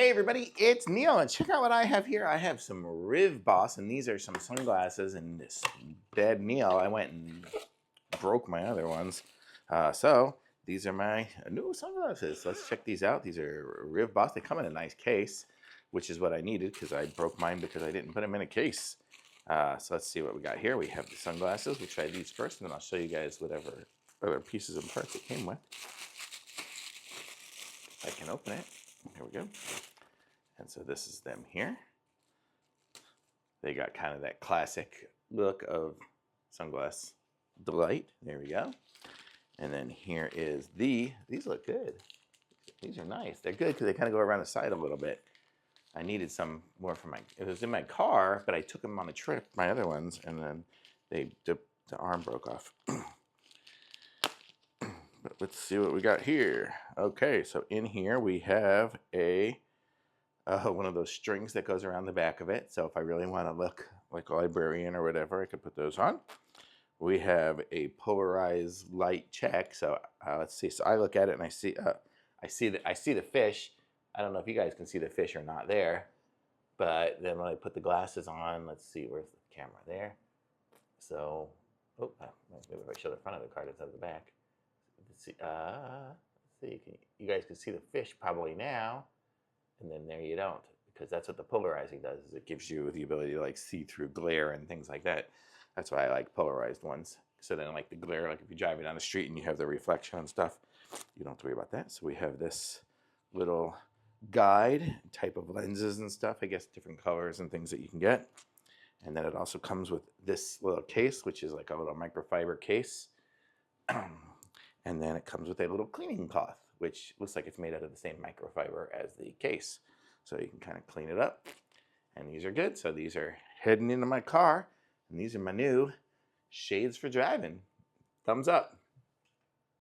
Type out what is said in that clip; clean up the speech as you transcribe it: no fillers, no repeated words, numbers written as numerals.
Hey everybody, it's Neil, and check out what I have here. I have some RIVBOS, and these are some sunglasses, and this bad Neil, I went and broke my other ones. So these are my new sunglasses. Let's check these out. These are RIVBOS. They come in a nice case, which is what I needed because I broke mine because I didn't put them in a case. So let's see what we got here. We have the sunglasses. We'll try these first, and then I'll show you guys whatever other pieces and parts it came with. I can open it. Here we go. And so this is them here. They got kind of that classic look of sunglass delight. There we go. And then here is these look good. These are nice. They're good because they kind of go around the side a little bit. I needed some more for it was in my car, but I took them on a trip, my other ones, and then the arm broke off. But let's see what we got here. Okay, so in here we have one of those strings that goes around the back of it. So if I really want to look like a librarian or whatever, I could put those on. We have a polarized light check. So let's see. So I look at it and I see the fish. I don't know if you guys can see the fish or not there, but then when I put the glasses on, let's see, where's the camera there? So, maybe if I show the front of the card instead of the back. Let's see, you guys can see the fish probably now, and then there you don't, because that's what the polarizing does, is it gives you the ability to like see through glare and things like that. That's why I like polarized ones. So then like the glare, like if you're driving down the street and you have the reflection and stuff, you don't have to worry about that. So we have this little guide, type of lenses and stuff, I guess different colors and things that you can get. And then it also comes with this little case, which is like a little microfiber case. And then it comes with a little cleaning cloth, which looks like it's made out of the same microfiber as the case. So you can kind of clean it up. And these are good. So these are heading into my car. And these are my new shades for driving. Thumbs up.